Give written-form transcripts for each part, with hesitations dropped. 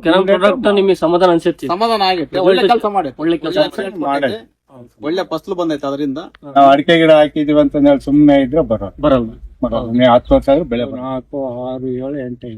ಕೆಲವು ಪ್ರಾಡಕ್ಟ್ ನಿಮಗೆ ಸಮಾಧಾನ ಅನ್ಸುತ್ತೆ? ಸಮಾಧಾನ ಆಗೈತೆ, ಒಳ್ಳೆ ಕೆಲಸ ಮಾಡೈತೆ, ಒಳ್ಳೆ ಕೆಲಸ ಒಳ್ಳೆ ಫಸಲು ಬಂದೈತೆ ಅದರಿಂದ. ನಾವು ಅಡಿಕೆ ಗಿಡ ಹಾಕಿದೀವಿ ಅಂತ ಹೇಳಿ ಸುಮ್ಮನೆ ಇದ್ರೆ ಬರೋದು ಬರಲ್ಲ. ನೀವು 10 ವರ್ಷ ಆದ್ರೂ ಬೆಳೆ 4, 6, 7, 8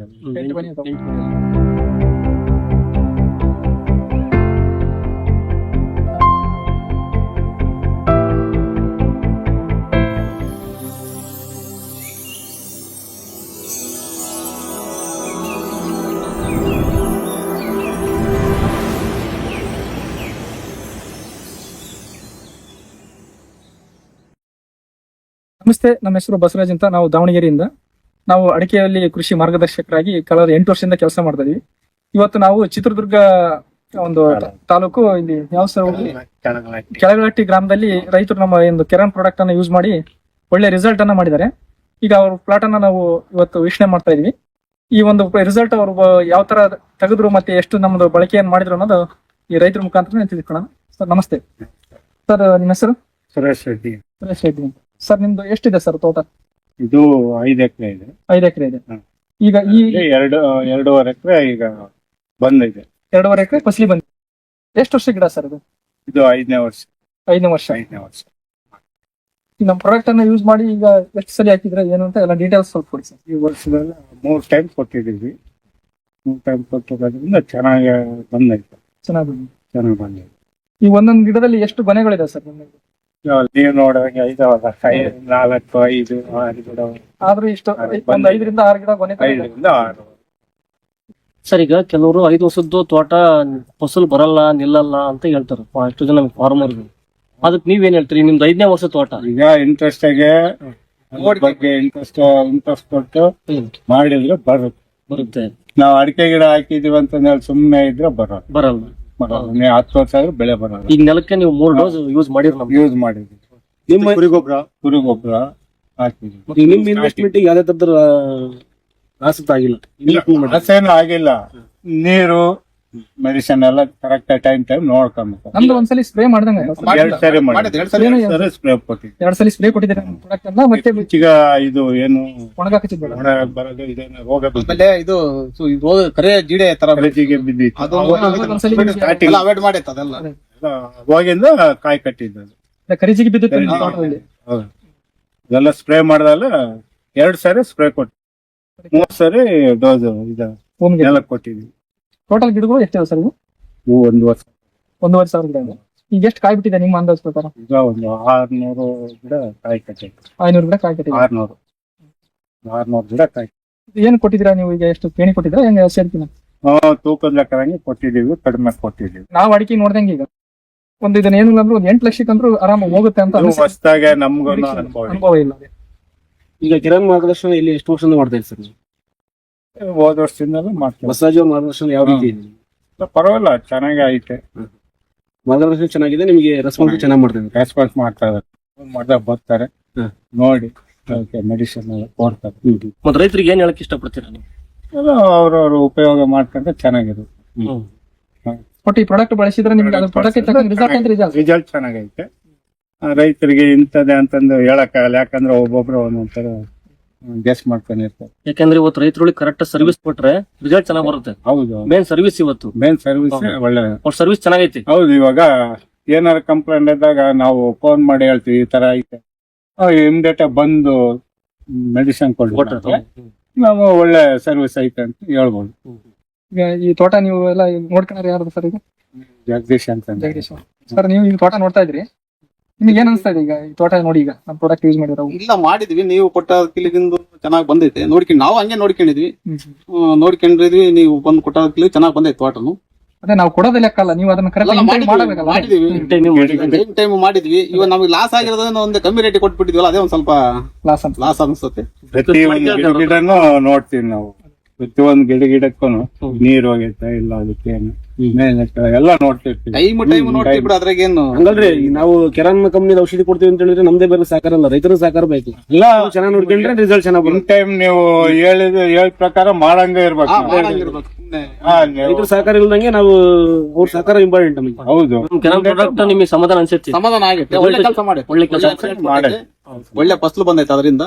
ನಮಸ್ತೆ, ನಮ್ಮ ಹೆಸರು ಬಸವರಾಜ್ ಅಂತ. ನಾವು ದಾವಣಗೆರೆಯಿಂದ. ನಾವು ಅಡಿಕೆಯಲ್ಲಿ ಕೃಷಿ ಮಾರ್ಗದರ್ಶಕರಾಗಿ ಕಳೆದ 8 ವರ್ಷದಿಂದ ಕೆಲಸ ಮಾಡ್ತಾ ಇದೀವಿ. ಇವತ್ತು ನಾವು ಚಿತ್ರದುರ್ಗ ಒಂದು ತಾಲೂಕು, ಇಲ್ಲಿ ಯಾವ ಸರ್, ಕೆಳಗಟ್ಟಿ ಗ್ರಾಮದಲ್ಲಿ ರೈತರು ನಮ್ಮ ಒಂದು ಕೆರಾನ್ ಪ್ರಾಡಕ್ಟ್ ಅನ್ನ ಯೂಸ್ ಮಾಡಿ ಒಳ್ಳೆ ರಿಸಲ್ಟ್ ಅನ್ನ ಮಾಡಿದ್ದಾರೆ. ಈಗ ಅವ್ರ ಪ್ಲಾಟ್ ಅನ್ನ ನಾವು ಇವತ್ತು ವೀಕ್ಷಣೆ ಮಾಡ್ತಾ ಇದೀವಿ. ಈ ಒಂದು ರಿಸಲ್ಟ್ ಅವರು ಯಾವ ತರ ತೆಗೆದ್ರು ಮತ್ತೆ ಎಷ್ಟು ನಮ್ದು ಬಳಕೆಯನ್ನು ಮಾಡಿದ್ರು ಅನ್ನೋದು ಈ ರೈತರ ಮುಖಾಂತರ ತಿಳ್ಕೊಳ್ಳೋಣ. ಸರ್ ನಮಸ್ತೆ. ಸರ್ ನಿಮ್ಮ ಹೆಸರು? ಸುರೇಶ್ ರೆಡ್ಡಿ. ಸುರೇಶ್ ರೆಡ್ಡಿ. ಸರ್ ನಿಮ್ದು ಎಷ್ಟಿದೆ ಸರ್ ತೋಟ? ಇದು 5 ಎಕರೆ ಇದೆ. 5 ಎಕರೆ ಇದೆ. ಈಗ ಈ 2.5 ಎಕರೆ ಈಗ ಬಂದಿದೆ. 2.5 ಎಕರೆ ಫಸಲಿ ಬಂದಿದೆ. ಎಷ್ಟು ವರ್ಷ ಗಿಡ ಸರ್ ಇದು? ಇದು 5ನೇ ವರ್ಷ. 5ನೇ ವರ್ಷ. ನಮ್ಮ ಪ್ರಾಡಕ್ಟ್ ಅನ್ನ ಯೂಸ್ ಮಾಡಿ ಈಗ ಎಷ್ಟು ಸಲ ಹಾಕಿದ್ರೆ ಏನು ಅಂತ ಎಲ್ಲ ಡೀಟೇಲ್ಸ್ ಸ್ವಲ್ಪ ಕೊಡಿ ಸರ್. ಈ ವರ್ಷದಲ್ಲಿ 3 ಟೈಮ್ ಕೊಟ್ಟಿದ್ದೀವಿ. 3 ಟೈಮ್ ಕೊಟ್ಟಿರೋದ್ರಿಂದ ಚೆನ್ನಾಗಿ ಬಂದೈತೆ. ಚೆನ್ನಾಗಿ ಬಂದಿದೆ. ಈ ಒಂದೊಂದು ಗಿಡದಲ್ಲಿ ಎಷ್ಟು ಗೊನೆಗಳಿದೆ ಸರ್? ನೀವು ನೋಡುವಾಗ 5, 4, 5, 6 ಗಿಡ. ಆದ್ರೂ ಇಷ್ಟು ಒಂದು 5 ರಿಂದ 6 ಗಿಡ ಗೊನೆ. 5 ರಿಂದ 6. ಸರ್, ಈಗ ಕೆಲವರು 5 ವರ್ಷದ್ದು ತೋಟ ಫಸಲು ಬರಲ್ಲ, ನಿಲ್ಲಲ್ಲ ಅಂತ ಹೇಳ್ತಾರೆ ಎಷ್ಟು ಜನ ಫಾರ್ಮರ್. ಅದಕ್ಕೆ ನೀವೇನ್ ಹೇಳ್ತೀರಿ? ನಿಮ್ದು 5ನೇ ವರ್ಷ ತೋಟ. ಈಗ ಇಂಟ್ರೆಸ್ಟ್ ಬಗ್ಗೆ ಇಂಟ್ರೆಸ್ಟ್ ಕೊಟ್ಟು ಮಾಡಿದ್ರೆ ಬರುತ್ತೆ. ನಾವು ಅಡಿಕೆ ಗಿಡ ಹಾಕಿದೀವಿ ಅಂತ ಹೇಳಿ ಸುಮ್ಮನೆ ಇದ್ರೆ ಬರಲ್ಲ. ನೀವು 10 ವರ್ಷ ಆದ್ರೂ ಬೆಳೆ ಬರಲ್ಲ. ಈಗ ನೆಲಕ್ಕೆ ನೀವು 3 ಡೋಸ್ ಯೂಸ್ ಯೂಸ್ ಮಾಡಿದ್ವಿ. ನಿಮ್ಮ ಕುರಿಗೊಬ್ಬರ ಹಾಕಿದ್ವಿ. ನಿಮ್ ಇನ್ವೆಸ್ಟ್ಮೆಂಟ್ ಯಾವ್ದೇ ತರದ ಆಸಕ್ತಿ ಆಗಿಲ್ಲ? ಹಸೇನು ಆಗಿಲ್ಲ. ನೀರು ಮೆಡಿಸಿನ್ ಎಲ್ಲ ಕರೆಕ್ಟ್ ಟೈಮ್ ನೋಡ್ಕೊಬೇಕು. ನಮ್ದು ಒಂದ್ಸಲಿ ಸ್ಪ್ರೇ ಮಾಡ್ದಂಗ 2 ಸರಿ ಸ್ಪ್ರೇ ಕೊಟ್ಟಿದ್ವಿ. 2 ಸಲ ಸ್ಪ್ರೇ ಕೊಟ್ಟಿದ್ದೀರಾ ಪ್ರಾಡಕ್ಟ್ ಅನ್ನ? ಮತ್ತೆ ಈಗ ಇದು ಏನು ಒಣಗಾಕಿದ್ದು ಬರೋದು ಇದೇನು ರೋಗ ಆಮೇಲೆ ಇದು ಕರೆ ಜಿಡೆ ತರ ಬೆಳೆಜಿಗೆ ಬಿದ್ದಿತ್ತು. ಅವಾಯ್ಡ್ ಮಾಡೈತೆ ಅದೆಲ್ಲ. ಅವಾಗಿಂದ ಕಾಯಿ ಕಟ್ಟಿದ್ದು. ಕರಿಜಿಗೆ ಬಿದ್ದಿತ್ತು. ಇದೆಲ್ಲ ಸ್ಪ್ರೇ ಮಾಡ್ದಲ್ಲ 2 ಸರಿ ಸ್ಪ್ರೇ ಕೊಟ್ಟು 3 ಸರಿ ಡೋಸ್ ಎಲ್ಲ ಕೊಟ್ಟಿದ್ವಿ. ಟೋಟಲ್ ಗಿಡಗಳು ಎಷ್ಟಿದೆ ಸರ್? ಇವು 1 ವರ್ಷ. 1.5 ಸಾವಿರ ಗಿಡ ಇದೆ. ಈಗ ಎಷ್ಟು ಕಾಯಿ ಬಿಟ್ಟಿದೆ ನಿಮ್ಮ ಅಂದಾಜ್ ಪ್ರಕಾರ? ಈಗ ಒಂದು 600 ಗಿಡ ಕಾಯಿ ಕಟ್ಟಿತ್ತು. 500 ಗಿಡ ಕಾಯಿ ಕಟ್ಟಿದೆ. 600 ಗಿಡ ಕಾಯಿ. ಏನ್ ಕೊಟ್ಟಿದ್ದೀರಾ ನೀವು? ಈಗ ಎಷ್ಟು ಪೇಣಿ ಕೊಟ್ಟಿದ್ದೀರಾ? ಹೆಂಗ ಸೇರ್ತೀನಿ? ತೂಕದ ಲೆಕ್ಕದಂಗೆ ಕೊಟ್ಟಿದ್ದೀವಿ, ಕಡಿಮೆ ಕೊಟ್ಟಿದ್ದೀವಿ. ನಾವು ಅಡಿಕೆ ನೋಡ್ದಂಗೆ ಈಗ ಒಂದು ಇದನ್ನ ಏನಿಲ್ಲ ಅಂದ್ರೆ ಒಂದು 8 ಲಕ್ಷಕ್ಕಂದ್ರೂ ಆರಾಮಾಗಿ ಹೋಗುತ್ತೆ ಅಂತ ಹೊಸದಾಗೆ ನಮ್ಗೂ ಅನುಭವ ಇಲ್ಲ. ಈಗ ಕಿರಣ್ ಮಾರ್ಗದರ್ಶನ ಇಲ್ಲಿ ಎಷ್ಟು ವರ್ಷದಿಂದ ಮಾಡ್ತಾ ಇದ್ದೀರಿ ಸರ್? ಹೋದ ವರ್ಷದಿಂದಲೂ ಮಾಡ್ತೀವಿ. ಬಸವರಾಜ್ ಅವ್ರ ಮಾರ್ಗದರ್ಶನ ಯಾವ ರೀತಿ ಇದೆ? ಪರವಾಗಿಲ್ಲ, ಚೆನ್ನಾಗಿ ಐತೆ. ಮಾರ್ಗದರ್ಶನ ಚೆನ್ನಾಗಿದೆ, ನಿಮಗೆ ರೆಸ್ಪಾನ್ಸ್ ಚೆನ್ನಾಗಿ ಮಾಡ್ತಾರೆ. ರೆಸ್ಪಾನ್ಸ್ ಮಾಡ್ತಾರೆ, ಬರ್ತಾರೆ ನೋಡಿ ಮೆಡಿಸಿನ್ ಎಲ್ಲ ಕೊಡ್ತಾರೆ. ಮತ್ತೆ ರೈತರಿಗೆ ಏನ್ ಹೇಳಕ್ ಇಷ್ಟಪಡ್ತೀರಾ ನೀವು? ಅವ್ರವ್ರ ಉಪಯೋಗ ಮಾಡ್ಕೊಂಡ್ರೆ ಚೆನ್ನಾಗಿರುತ್ತೆ. ಒಟ್ಟು ಈ ಪ್ರಾಡಕ್ಟ್ ಬಳಸಿದ್ರೆ ನಿಮ್ಗೆ ಅದ್ರ ಪ್ರಾಡಕ್ಟ್ ರಿಸಲ್ಟ್ ಚೆನ್ನಾಗೈತೆ. ರೈತರಿಗೆ ಇಂಥದ್ದೇ ಅಂತಂದು ಹೇಳಕ್ಕಾಗಲ್ಲ, ಯಾಕಂದ್ರೆ ಒಬ್ಬೊಬ್ರು ಒಂದೊಂಥರ ಗೆಸ್ ಮಾಡ್ಕೊಂಡಿರ್ತಾರೆ. ಯಾಕಂದ್ರೆ ಇವತ್ತು ರೈತರಿಗೆ ಕರೆಕ್ಟ್ ಸರ್ವಿಸ್ ಕೊಟ್ರೆ ರಿಸಲ್ಟ್ ಚೆನ್ನಾಗಿ ಬರುತ್ತೆ. ಹೌದು, ಮೇನ್ ಸರ್ವಿಸ್ ಇವತ್ತು ಮೇನ್ ಸರ್ವಿಸ್ ಒಳ್ಳೆ ಸರ್ವಿಸ್ ಚೆನ್ನಾಗೈತಿ. ಹೌದು, ಇವಾಗ ಏನಾರ ಕಂಪ್ಲೇಂಟ್ ಇದ್ದಾಗ ನಾವು ಫೋನ್ ಮಾಡಿ ಹೇಳ್ತೀವಿ ಈ ತರ ಐತೆ, ಇಮಿಡಿಯೇಟ್ ಬಂದು ಮೆಡಿಸಿನ್ ಕೊಡ್ತಾರೆ. ನಾವು ಒಳ್ಳೆ ಸರ್ವಿಸ್ ಐತೆ ಅಂತ ಹೇಳ್ಬೋದು. ಈಗ ಈ ತೋಟ ನೀವು ಎಲ್ಲ ನೋಡ್ಕೊಂಡ್ರೆ ಯಾರು ಸರ್? ಈಗ ಜಗದೀಶ್ ಅಂತ. ಜಗದೀಶ್ ಸರ್, ನೀವು ಈ ತೋಟ ನೋಡ್ತಾ ಇದ್ರಿ, ನಿಮ್ಗೆ ಏನ್ ಅನ್ಸ್ತಾ ಇದೆ ಈಗ ಈ ತೋಟ ನೋಡಿ? ಈಗ ನಮ್ಮ ಪ್ರಾಡಕ್ಟ್ ಯೂಸ್ ಮಾಡಿರೋ ಇಲ್ಲ ಮಾಡಿದ್ವಿ, ನೀವು ಕೊಟ್ಟ ಕಿಲಿಗಿಂದು ಚೆನ್ನಾಗಿ ಬಂದೈತೆ. ನೋಡ್ಕೊಂಡು ನಾವು ಹಂಗೆ ನೋಡ್ಕೊಂಡಿದ್ವಿ, ನೀವು ಬಂದು ಕೊಟ್ಟ ಕಿಲಿ ಚೆನ್ನಾಗಿ ಬಂದೈತೆ ತೋಟನು. ಅದೇ ನಾವು ಕೊಡೋದೇ ಲೆಕ್ಕಲ್ಲ, ನೀವು ಅದನ್ನ ಕರೆಕ್ಟ್ ಮಾಡಿದ್ವಿ. ಇವಾಗ ನಮ್ಗೆ ಲಾಸ್ ಆಗಿರೋದನ್ನ ಒಂದು ಕಮ್ಮಿ ರೇಟ್ ಕೊಟ್ಬಿಟ್ಟಿದ್ವಲ್ಲ, ಅದೇ ಒಂದ್ ಸ್ವಲ್ಪ ಲಾಸ್ ಅನ್ಸುತ್ತೆ. ಪ್ರತಿಯೊಂದು ಗಿಡನು ನೋಡ್ತೀವಿ ನಾವು, ಪ್ರತಿಯೊಂದು ಗಿಡಕ್ಕೂ ನೀರ್ ಹೋಗೈತೆ ಇಲ್ಲ, ಅದಕ್ಕೆ ಎಲ್ಲ ನೋಡ್ತಿರ್ತೀವಿ. ಟೈಮ್ ನೋಡ್ತೀವಿ ಬಿಡು, ಅದ್ರಾಗೇನು ಹಂಗಲ್ರಿ. ನಾವು ಕೆರಾನ್ ಕಂಪ್ನಿ ಔಷಧಿ ಕೊಡ್ತೀವಿ ಅಂತ ಹೇಳಿದ್ರೆ ನಮ್ದೇ ಬೇರೆ ಸಹಕಾರ ಅಲ್ಲ, ರೈತರ ಸಹಕಾರ ಬೇಕು. ಎಲ್ಲ ಚೆನ್ನಾಗಿ ನೋಡ್ಕೊಂಡ್ರೆ ರಿಸಲ್ಟ್ ಚೆನ್ನಾಗಿ ಬರುತ್ತೆ. ಟೈಮ್ ನೀವು ಹೇಳಿದ ಪ್ರಕಾರ ಮಾಡಂಗೆ ಇರ್ಬೇಕು. ರೈತರ ಸಹಕಾರ ಇಲ್ದಂಗೆ ನಾವು ಅವ್ರ ಸಹಕಾರ ಇಂಪಾರ್ಟೆಂಟ್ ನಮಗೆ. ಹೌದು, ಕೆರಾನ್ ಪ್ರಾಡಕ್ಟ್ ನಿಮಗೆ ಸಮಾಧಾನ ಅನ್ಸುತ್ತೆ? ಸಮಾಧಾನ ಆಗೈತೆ, ಒಳ್ಳೆ ಕೆಲಸ ಮಾಡಿ, ಒಳ್ಳೆ ಫಸಲು ಬಂದೈತೆ ಅದರಿಂದ.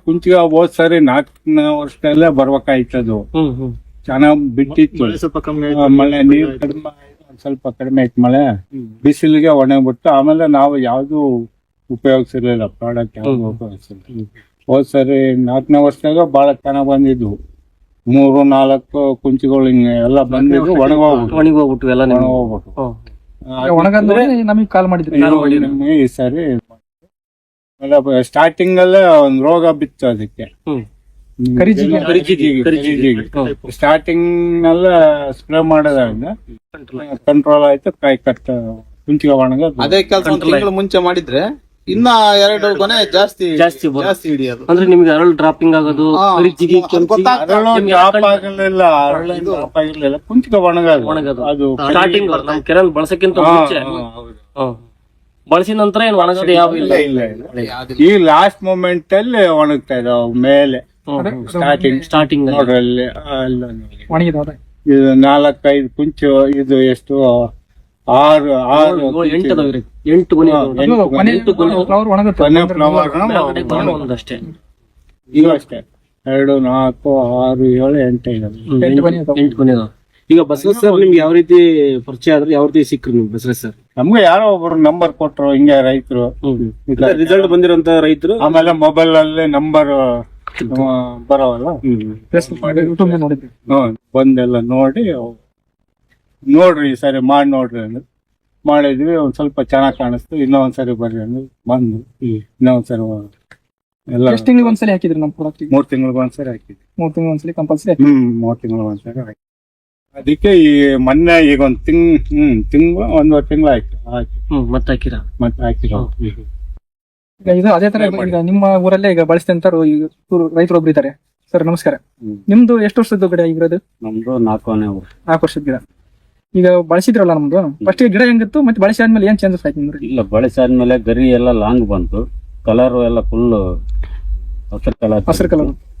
ಕುಂಚಿಗೆ ಹೋದ್ ಸರಿ 4ನೇ ವರ್ಷದಲ್ಲೇ ಬರ್ಬೇಕಾಯ್ತದು. ಚೆನ್ನಾಗ್ ಬಿಟ್ಟಿತ್ತು. ಸ್ವಲ್ಪ ಕಮ್ಮಿ ಮಳೆ ನೀರು ಕಡಿಮೆ ಆಯ್ತು, ಒಂದ್ ಸ್ವಲ್ಪ ಕಡಿಮೆ ಆಯ್ತು ಮಳೆ, ಬಿಸಿಲಿಗೆ ಒಣಗ್ಬಿಟ್ಟು ಆಮೇಲೆ ನಾವು ಯಾವ್ದು ಉಪಯೋಗಿಸಿರ್ಲಿಲ್ಲ, ಪ್ರಾಡಕ್ಟ್ ಯಾವ್ದು ಉಪಯೋಗಿಸಿರ್ಲಿಲ್ಲ. ಹೋದ್ ಸರಿ 4ನೇ ವರ್ಷದಾಗ ಬಹಳ ಚೆನ್ನಾಗ್ ಬಂದಿದ್ವು, 3-4 ಕುಂಚಿಗಳು ಹಿಂಗೆ ಎಲ್ಲ ಬಂದಿದ್ವು, ಒಣಗೋಗ್ಬಿಟ್ಟು ಎಲ್ಲ ಒಣಗೋಗ್ಬಿಟ್ಟು. ಒಣಗಂದ್ರೆ ನಮಗೆ ಕಾಲ್ ಮಾಡಿದ್ರಿ. ನಮ್ಗೆ ಈ ಸರಿ ಸ್ಟಾರ್ಟಿಂಗ್ ಅಲ್ಲೇ ಒಂದ್ ರೋಗ ಬಿತ್ತು ಅದಕ್ಕೆ, ಸ್ಟಾರ್ಟಿಂಗ್ ನಲ್ಲ ಸ್ಪ್ರೇ ಮಾಡೋದ್ರಿಂದ ಕಂಟ್ರೋಲ್ ಆಯ್ತು, ಕಾಯಿ ಕಟ್ಟ ಕುಂಚಿಗೆ ಒಣಗ. ಅದೇ ಕೆಲಸ ಒಂದು ತಿಂಗಳು ಮುಂಚೆ ಮಾಡಿದ್ರೆ ಇನ್ನ 2 ಗೊನೆ ಜಾಸ್ತಿ ಜಾಸ್ತಿ ಹಿಡಿಯೋದು. ಅಂದ್ರೆ ನಿಮ್ಗೆ ಅರಳು ಡ್ರಾಪಿಂಗ್ ಆಗೋದು, ಕರಿಜಿಗಿ, ಆಗಿರ್ಲಿಲ್ಲ, ಕುಂಚಿಗೆ ಒಣಗೋದು. ಅದು ಸ್ಟಾರ್ಟಿಂಗ್ ನಮ್ ಕೆರೆ ಬಳಸಕ್ಕಿಂತ ಮುಂಚೆ ಬಳಸಿದ ನಂತರ ಏನ್ ಒಣಗೋದು ಯಾವ ಇಲ್ಲ. ಈ ಲಾಸ್ಟ್ ಮೂಮೆಂಟ್ ಅಲ್ಲಿ ಒಣಗ್ತಾ ಇದಾವ ಮೇಲೆ, ಸ್ಟಾರ್ಟಿಂಗ್ ನೋಡ್ರಿ ಅಲ್ಲಿ ಒಣಗಿದವ ಇದು 4-5 ಕುಂಚು, ಇದು ಎಷ್ಟು 6 8 ಗೊನೆ ಫ್ಲವರ್ ಒಣಗುತ್ತೆ. ಒಂದಷ್ಟೇ ಈಗ ಅಷ್ಟೇ 2, 4, 6, 7, 8 8 ಗೊನೆ ಅದಾವ. ಈಗ ಬಸವರಾಜ್ ಸರ್ ನಿಮ್ಗೆ ಯಾವ ರೀತಿ ಪರಿಚಯ ಆದ್ರೆ ಯಾವ ರೀತಿ ಸಿಕ್ಕ್ರು ನಿಮ್ಗೆ ಬಸವರಾಜ್ ಸರ್? ನಮ್ಗೆ ಯಾರೋ ಒಬ್ರು ನಂಬರ್ ಕೊಟ್ರು, ಹಿಂಗೆ ರೈತರು ರಿಸಲ್ಟ್ ಬಂದಿರೋಂತ ರೈತರು, ಆಮೇಲೆ ಮೊಬೈಲ್ ಅಲ್ಲಿ ನಂಬರ್ ಬರೋವಲ್ಲ, ಯೂಟ್ಯೂಬ್ ನೋಡಿದ್ವಿ, ಬಂದೆಲ್ಲ ನೋಡ್ರಿ ಈ ಸರಿ ಮಾಡಿ ನೋಡ್ರಿ ಅಂದ್ರೆ ಮಾಡಿದ್ವಿ. ಒಂದ್ ಸ್ವಲ್ಪ ಚೆನ್ನಾಗ್ ಕಾಣಿಸ್ತು, ಇನ್ನೊಂದ್ಸರಿ ಬರ್ರಿ ಅಂದ್ರೆ ಬಂದು ಇನ್ನೊಂದ್ಸರಿ ಎಲ್ಲ. ಎಷ್ಟು ತಿಂಗಳಿಗೆ ಒಂದ್ಸಲಿ ಹಾಕಿದ್ರಿ ನಮ್ಮ ಪ್ರಾಡಕ್ಟ್? 3 ತಿಂಗಳಿಗೆ ಒಂದ್ಸರಿ ಹಾಕಿದ್ವಿ. 3 ತಿಂಗಳಿಗೆ ಒಂದ್ಸಲಿ ಕಂಪಲ್ಸರಿ. 3 ತಿಂಗಳಿಗೆ ಒಂದ್ಸರಿ ಹಾಕಿ. ಅದಕ್ಕೆ ಈ ಮೊನ್ನೆ ಈಗ ಒಂದೂವರೆ ತಿಂಗಳು ಆಯ್ತು ಹಾಕಿ, ಮತ್ತೆ ಹಾಕಿರ ಮತ್ತೆ ಹಾಕಿರೋ. ಈಗ ಇದು ಅದೇ ತರ ಈಗ ನಿಮ್ಮ ಊರಲ್ಲೇ ಈಗ ಬಳಸ್ತಂತಾರು ರೈತರು ಒಬ್ರು ಇದ್ದಾರೆ. ಸರ್ ನಮಸ್ಕಾರ. ನಿಮ್ದು ಎಷ್ಟು ವರ್ಷದ ಗಿಡ ಇರೋದು? ನಮ್ದು 4 ವರ್ಷದ ಗಿಡ. ಈಗ ಬಳಸಿದ್ರಲ್ಲ ನಮ್ದು, ಫಸ್ಟ್ ಗಿಡ ಹೆಂಗಿತ್ತು ಮತ್ತೆ ಬಳಸಿದ್ಮೇಲೆ ಏನ್ ಚೇಂಜಸ್ ಆಯ್ತು ನಿಮ್ಗೆ? ಇಲ್ಲ, ಬಳಸಾದ್ಮೇಲೆ ಗರಿ ಎಲ್ಲ ಲಾಂಗ್ ಬಂತು, ಕಲರ್ ಎಲ್ಲ ಫುಲ್ ಹಸಿರು ಕಲರ್.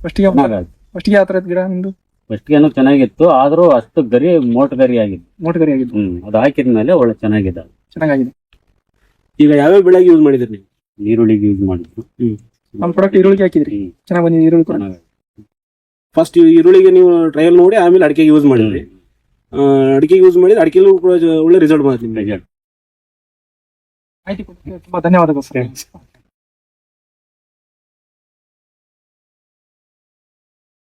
ಫಸ್ಟಿಗೆ ಯಾವ ತರ ಗಿಡ ನಿಮ್ದು? ಫಸ್ಟ್ಗೇನು ಚೆನ್ನಾಗಿತ್ತು, ಆದ್ರೂ ಅಷ್ಟು ಗರಿ ಮೋಟ್ ಗರಿ ಆಗಿತ್ತು. ಮೋಟ್ ಗರಿ ಆಗಿತ್ತು. ಅದು ಹಾಕಿದ್ಮೇಲೆ ಒಳ್ಳೆ ಚೆನ್ನಾಗಿದೆ. ಈಗ ಯಾವ್ಯಾವ ಬೆಳೆಗೆ ಯೂಸ್ ಮಾಡಿದ್ರಿ ನೀವು? ಈರುಳ್ಳಿಗೆ ಯೂಸ್ ಮಾಡಿದ್ರು. ನಮ್ಮ ಪ್ರಾಡಕ್ಟ್ ಈರುಳ್ಳಿಗೆ ಹಾಕಿದ್ರಿ, ಚೆನ್ನಾಗಿ ಬಂದಿದೆ ಈರುಳ್ಳಿ ಕೂಡ. ಫಸ್ಟ್ ಈರುಳ್ಳಿಗೆ ನೀವು ಟ್ರಯಲ್ ನೋಡಿ ಆಮೇಲೆ ಅಡಿಕೆಗೆ ಯೂಸ್ ಮಾಡಿದ್ರಿ. ಅಡಿಕೆಗೆ ಯೂಸ್ ಮಾಡಿದ್ರೆ ಅಡಿಕೆಲ್ಲೂ ಕೂಡ ಒಳ್ಳೆ ರಿಸಲ್ಟ್ ಬಂದಿದೆ. ಮಾಹಿತಿ ಕೊಟ್ಟಿದ್ದಕ್ಕೆ ತುಂಬಾ ಧನ್ಯವಾದಗಳು ಸರ್.